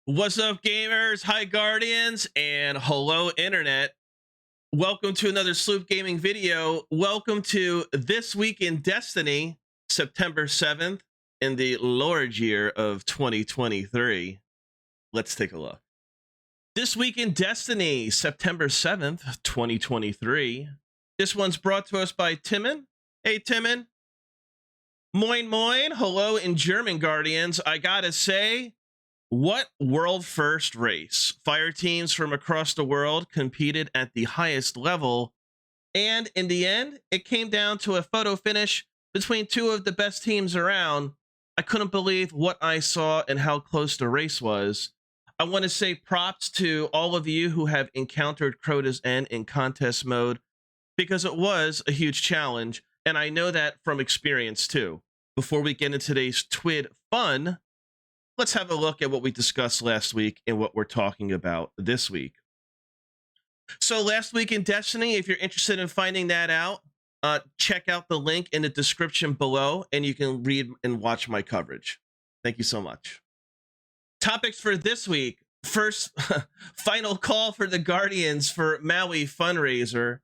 What's up, gamers? Hi, Guardians, and hello, Internet. Welcome to another Sloop Gaming video. Welcome to This Week in Destiny, September 7th, in the Lord year of 2023. Let's take a look. This Week in Destiny, September 7th, 2023. This one's brought to us by Timon. Hey, Timon. Moin, moin. Hello in German, Guardians. I gotta say, what world first race? Fire teams from across the world competed at the highest level, and in the end, it came down to a photo finish between two of the best teams around. I couldn't believe what I saw and how close the race was. I want to say props to all of you who have encountered Crota's End in contest mode, because it was a huge challenge, and I know that from experience too. Before we get into today's Twid fun, let's have a look at what we discussed last week and what we're talking about this week. So last week in Destiny, if you're interested in finding that out, check out the link in the description below and you can read and watch my coverage. Thank you so much. Topics for this week. First, final call for the Guardians for Maui fundraiser.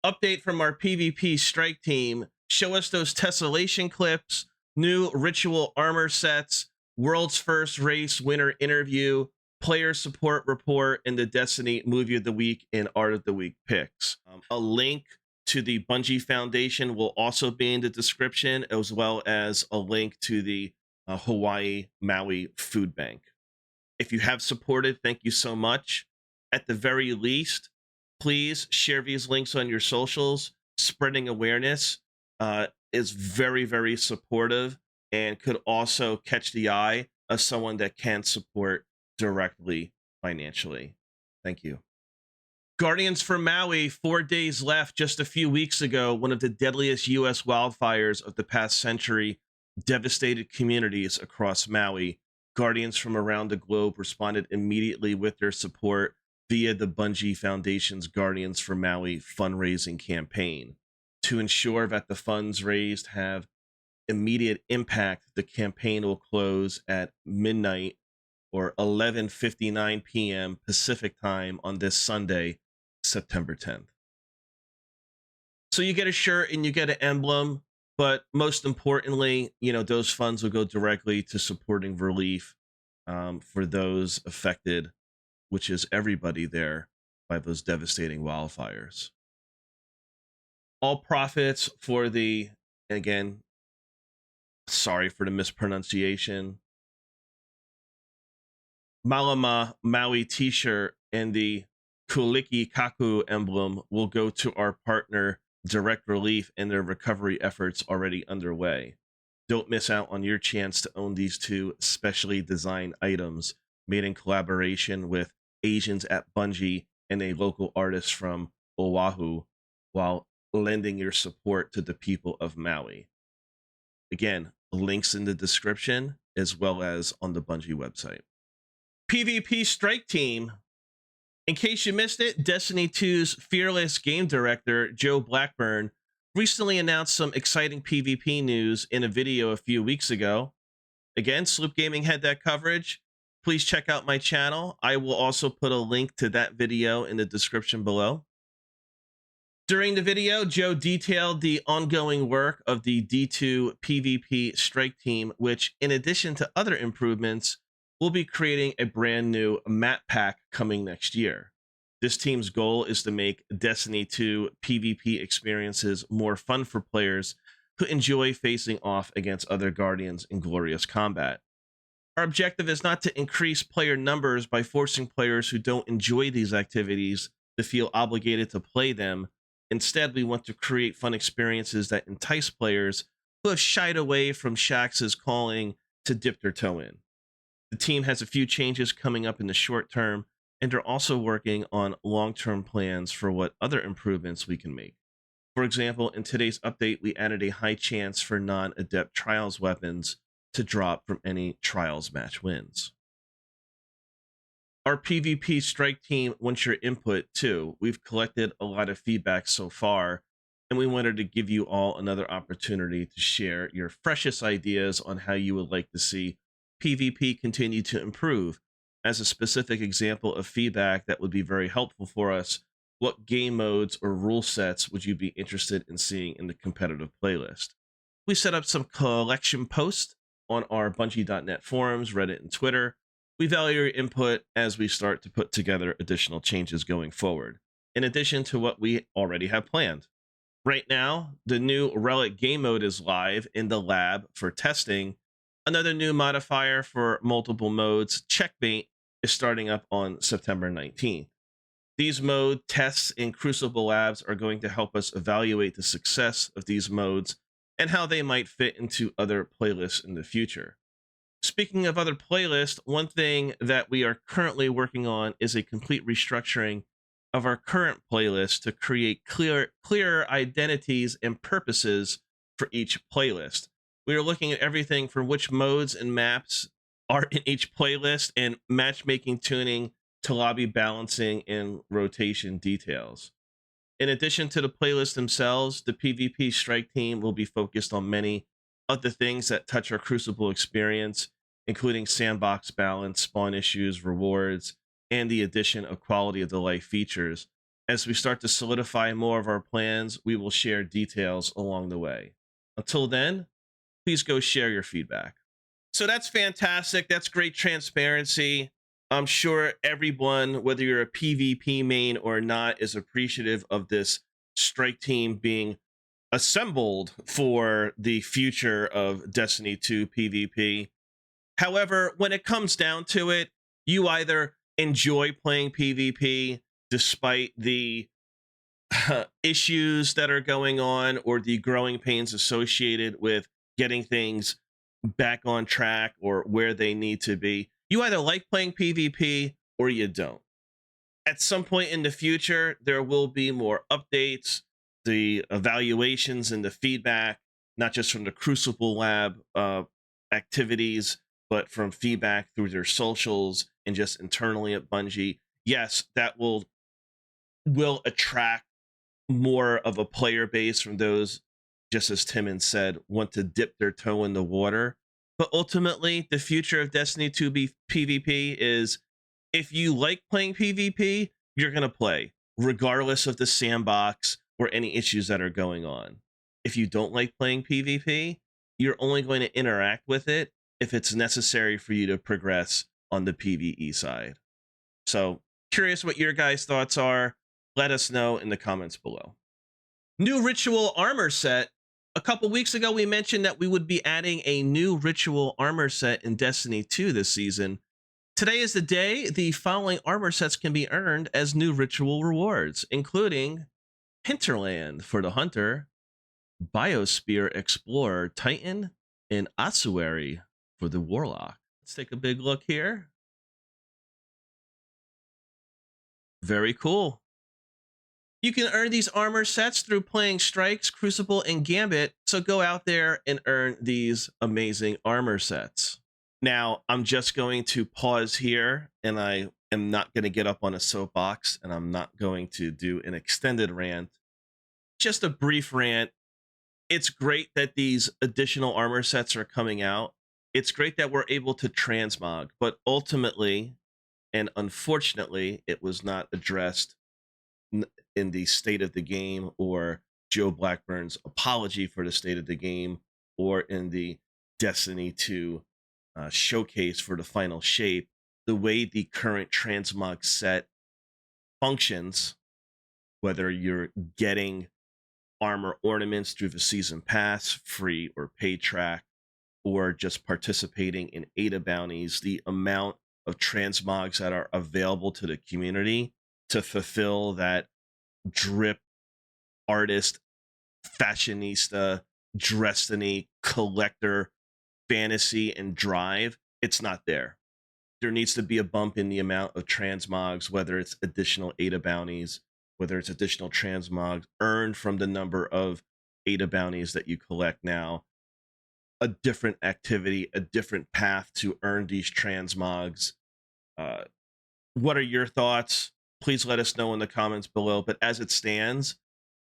Update from our PvP strike team. Show us those tessellation clips, new ritual armor sets, world's first race winner interview, player support report, and the Destiny movie of the week and art of the week picks. A link to the Bungie Foundation will also be in the description, as well as a link to the Hawaii Maui Food Bank. If you have supported, thank you so much. At the very least, please share these links on your socials. Spreading awareness is very, very supportive and could also catch the eye of someone that can support directly financially. Thank you. Guardians for Maui, 4 days left. Just a few weeks ago, one of the deadliest U.S. wildfires of the past century devastated communities across Maui. Guardians from around the globe responded immediately with their support via the Bungie Foundation's Guardians for Maui fundraising campaign. To ensure that the funds raised have immediate impact, the campaign will close at midnight or 11:59 p.m. Pacific time on this Sunday, September 10th. So you get a shirt and you get an emblem, but most importantly, those funds will go directly to supporting relief for those affected, which is everybody there, by those devastating wildfires. All profits for the, again, sorry for the mispronunciation, Malama Maui t-shirt and the Kuliki Kaku emblem will go to our partner Direct Relief and their recovery efforts already underway. Don't miss out on your chance to own these two specially designed items made in collaboration with Asians at Bungie and a local artist from Oahu, while lending your support to the people of Maui. Again, links in the description as well as on the Bungie website. PvP Strike Team. In case you missed it, Destiny 2's fearless game director, Joe Blackburn, recently announced some exciting PvP news in a video a few weeks ago. Again, SloopGaming had that coverage. Please check out my channel. I will also put a link to that video in the description below. During the video, Joe detailed the ongoing work of the D2 PvP Strike Team, which, in addition to other improvements, will be creating a brand new map pack coming next year. This team's goal is to make Destiny 2 PvP experiences more fun for players who enjoy facing off against other Guardians in glorious combat. Our objective is not to increase player numbers by forcing players who don't enjoy these activities to feel obligated to play them. Instead, we want to create fun experiences that entice players who have shied away from Shaxx's calling to dip their toe in. The team has a few changes coming up in the short term, and they're also working on long-term plans for what other improvements we can make. For example, in today's update, we added a high chance for non-adept trials weapons to drop from any trials match wins. Our PvP Strike Team wants your input too. We've collected a lot of feedback so far, and we wanted to give you all another opportunity to share your freshest ideas on how you would like to see PvP continue to improve. as a specific example of feedback that would be very helpful for us, what game modes or rule sets would you be interested in seeing in the competitive playlist? We set up some collection posts on our Bungie.net forums, Reddit, and Twitter. We value your input as we start to put together additional changes going forward, in addition to what we already have planned. Right now, the new Relic game mode is live in the lab for testing. Another new modifier for multiple modes, Checkmate, is starting up on September 19th. These mode tests in Crucible Labs are going to help us evaluate the success of these modes and how they might fit into other playlists in the future. Speaking of other playlists, one thing that we are currently working on is a complete restructuring of our current playlist to create clearer identities and purposes for each playlist. We are looking at everything from which modes and maps are in each playlist and matchmaking tuning to lobby balancing and rotation details. In addition to the playlists themselves, the PvP strike team will be focused on many of the things that touch our Crucible experience, including sandbox balance, spawn issues, rewards, and the addition of quality of the life features. As we start to solidify more of our plans, we will share details along the way. Until then, please go share your feedback. So that's fantastic. That's great transparency. I'm sure everyone, whether you're a PvP main or not, is appreciative of this strike team being assembled for the future of Destiny 2 PvP. However, when it comes down to it, you either enjoy playing PvP despite the issues that are going on or the growing pains associated with getting things back on track or where they need to be. You either like playing PvP or you don't. At some point in the future, there will be more updates, the evaluations and the feedback, not just from the Crucible Lab activities, but from feedback through their socials and just internally at Bungie. Yes, that will attract more of a player base from those, just as Timon said, want to dip their toe in the water. But ultimately, the future of Destiny 2 PvP is, if you like playing PvP, you're going to play, regardless of the sandbox or any issues that are going on. If you don't like playing PvP, you're only going to interact with it if it's necessary for you to progress on the PvE side. So, curious what your guys' thoughts are. Let us know in the comments below. New ritual armor set. A couple weeks ago, we mentioned that we would be adding a new ritual armor set in Destiny 2 this season. Today is the day the following armor sets can be earned as new ritual rewards, including Hinterland for the Hunter, Biosphere Explorer Titan, and Ossuary for the Warlock. Let's take a big look here. Very cool. You can earn these armor sets through playing Strikes, Crucible, and Gambit, so go out there and earn these amazing armor sets. Now, I'm just going to pause here, and I am not going to get up on a soapbox, and I'm not going to do an extended rant. Just a brief rant. It's great that these additional armor sets are coming out. It's great that we're able to transmog, but ultimately, and unfortunately, it was not addressed in the state of the game or Joe Blackburn's apology for the state of the game or in the Destiny 2 showcase for the final shape. The way the current transmog set functions, whether you're getting armor ornaments through the season pass, free or paid track, or just participating in AOTW bounties, the amount of transmogs that are available to the community to fulfill that drip artist, fashionista, Destiny collector fantasy and drive, it's not there. There needs to be a bump in the amount of transmogs, whether it's additional AOTW bounties, whether it's additional transmogs earned from the number of AOTW bounties that you collect now, a different activity, a different path to earn these transmogs. What are your thoughts? Please let us know in the comments below. But as it stands,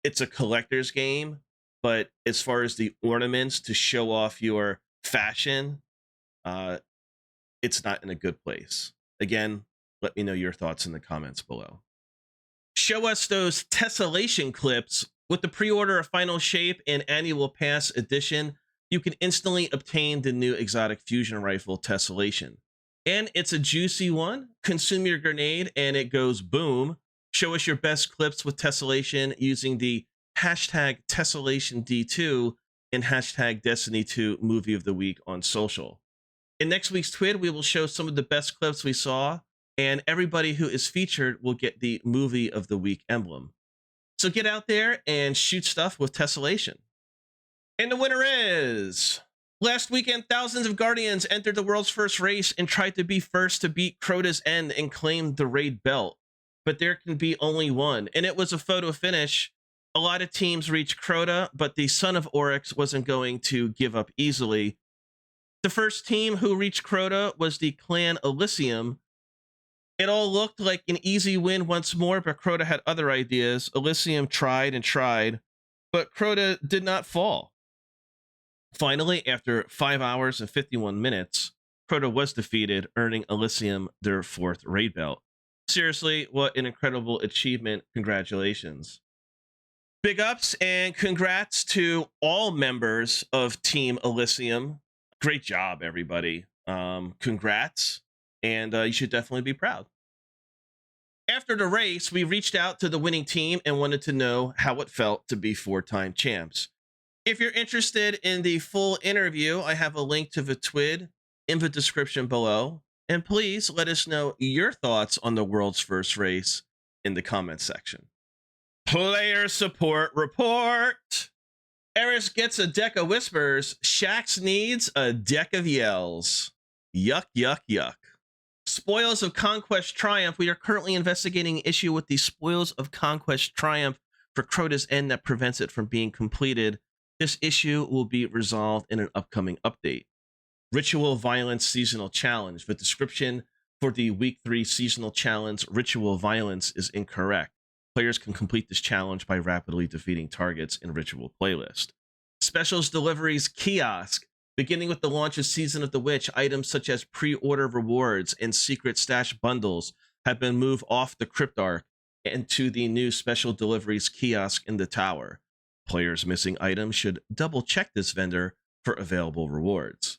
it's a collector's game. But as far as the ornaments to show off your fashion, it's not in a good place. Again, let me know your thoughts in the comments below. Show us those tessellation clips. With the pre-order of Final Shape and Annual Pass Edition, you can instantly obtain the new exotic fusion rifle tessellation. And it's a juicy one. Consume your grenade and it goes boom. Show us your best clips with tessellation using the hashtag TessellationD2 and hashtag Destiny2 Movie of the Week on social. In next week's Twid, we will show some of the best clips we saw, and everybody who is featured will get the Movie of the Week emblem. So get out there and shoot stuff with tessellation. And the winner is... Last weekend, thousands of Guardians entered the world's first race and tried to be first to beat Crota's end and claim the raid belt. But there can be only one, and it was a photo finish. A lot of teams reached Crota, but the son of Oryx wasn't going to give up easily. The first team who reached Crota was the clan Elysium. It all looked like an easy win once more, but Crota had other ideas. Elysium tried and tried, but Crota did not fall. Finally, after 5 hours and 51 minutes, Crota was defeated, earning Elysium their 4th raid belt. Seriously, what an incredible achievement. Congratulations. Big ups and congrats to all members of Team Elysium. Great job, everybody. Congrats, and you should definitely be proud. After the race, we reached out to the winning team and wanted to know how it felt to be 4-time champs. If you're interested in the full interview, I have a link to the Twid in the description below. And please let us know your thoughts on the world's first race in the comments section. Player support report. Eris gets a deck of whispers. Shaxx needs a deck of yells. Yuck, yuck, yuck. Spoils of Conquest Triumph. We are currently investigating an issue with the Spoils of Conquest Triumph for Crota's End that prevents it from being completed. This issue will be resolved in an upcoming update. Ritual Violence Seasonal Challenge. The description for the Week 3 Seasonal Challenge, Ritual Violence, is incorrect. Players can complete this challenge by rapidly defeating targets in Ritual Playlist. Specials Deliveries Kiosk. Beginning with the launch of Season of the Witch, items such as pre-order rewards and secret stash bundles have been moved off the Cryptarch and to the new Special Deliveries Kiosk in the tower. Players missing items should double-check this vendor for available rewards.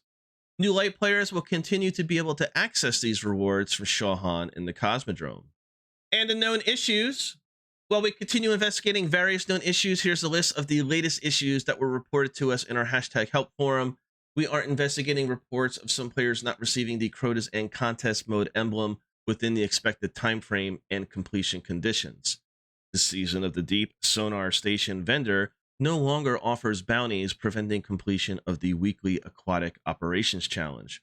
New light players will continue to be able to access these rewards from Shawhan in the Cosmodrome. And the known issues. While we continue investigating various known issues, here's a list of the latest issues that were reported to us in our hashtag help forum. We are investigating reports of some players not receiving the Crota's End contest mode emblem within the expected time frame and completion conditions. The Season of the Deep sonar station vendor no longer offers bounties, preventing completion of the weekly Aquatic Operations Challenge.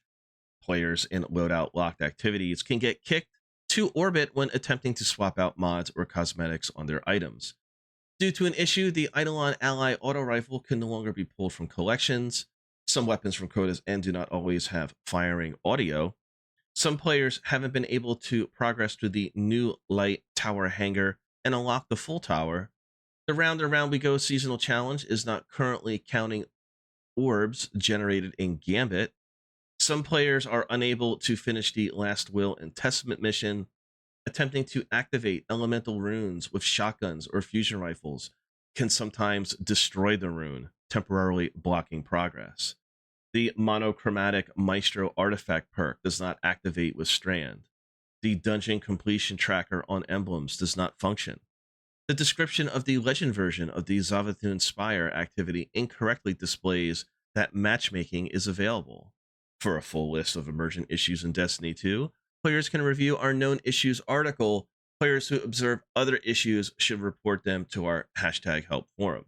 Players in loadout locked activities can get kicked to orbit when attempting to swap out mods or cosmetics on their items. Due to an issue, the Eidolon Ally auto rifle can no longer be pulled from collections. Some weapons from Crota's End do not always have firing audio. Some players haven't been able to progress to the new light tower hangar and unlock the full tower. The Round and Round We Go seasonal challenge is not currently counting orbs generated in Gambit. Some players are unable to finish the Last Will and Testament mission. Attempting to activate elemental runes with shotguns or fusion rifles can sometimes destroy the rune, temporarily blocking progress. The monochromatic Maestro artifact perk does not activate with Strand. The dungeon completion tracker on emblems does not function. The description of the legend version of the Zavathun Spire activity incorrectly displays that matchmaking is available. For a full list of emergent issues in Destiny 2, players can review our known issues article. Players who observe other issues should report them to our hashtag help forum.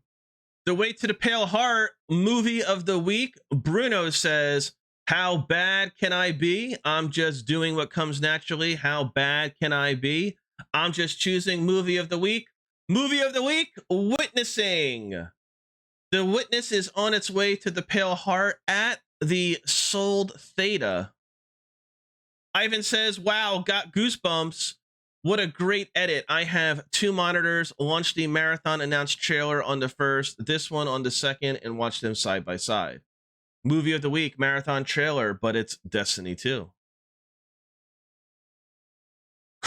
The Way to the Pale Heart movie of the week. Bruno says, how bad can I be? I'm just doing what comes naturally. How bad can I be? I'm just choosing movie of the week. Movie of the week, Witnessing. The Witness is on its way to the Pale Heart at the Sold Theta. Ivan says, wow, got goosebumps. What a great edit. I have 2 monitors, launched the marathon announced trailer on the 1st, this one on the 2nd, and watched them side by side. Movie of the week, marathon trailer, but it's Destiny 2.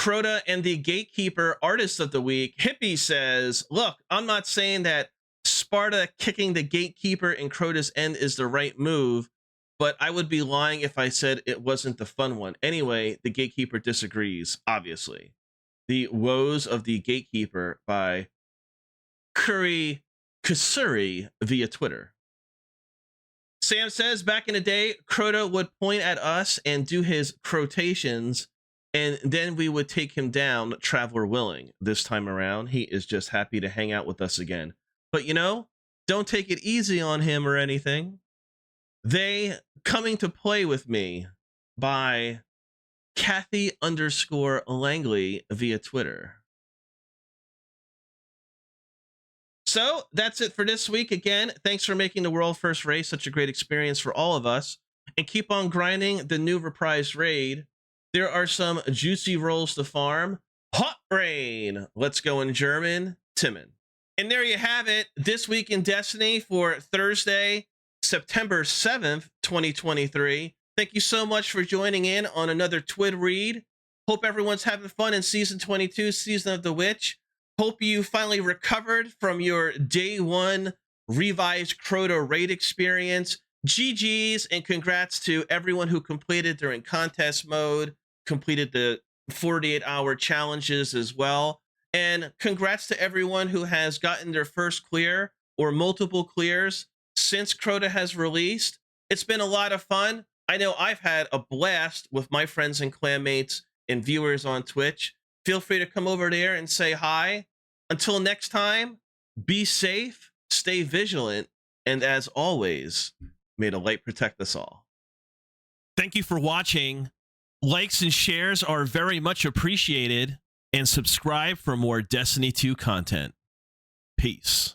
Crota and the Gatekeeper Artist of the Week. Hippie says, look, I'm not saying that Sparta kicking the Gatekeeper in Crota's end is the right move, but I would be lying if I said it wasn't the fun one. Anyway, the Gatekeeper disagrees, obviously. The Woes of the Gatekeeper by Curry Kasuri via Twitter. Sam says, back in the day, Crota would point at us and do his crotations, and then we would take him down, traveler willing. This time around, he is just happy to hang out with us again. But you know, don't take it easy on him or anything. They Coming to Play with Me by Kathy_Langley via Twitter. So that's it for this week. Again, thanks for making the World First Race such a great experience for all of us. And keep on grinding the new reprised raid. There are some juicy rolls to farm. Hot rain. Let's go in German. Timon. And there you have it. This week in Destiny for Thursday, September 7th, 2023. Thank you so much for joining in on another Twid read. Hope everyone's having fun in Season 22, Season of the Witch. Hope you finally recovered from your day one revised Crota raid experience. GG's and congrats to everyone who completed during contest mode, completed the 48-hour challenges as well. And congrats to everyone who has gotten their first clear or multiple clears since Crota has released. It's been a lot of fun. I know I've had a blast with my friends and clanmates and viewers on Twitch. Feel free to come over there and say hi. Until next time, be safe, stay vigilant, and as always, may the light protect us all. Thank you for watching. Likes and shares are very much appreciated, and subscribe for more Destiny 2 content. Peace.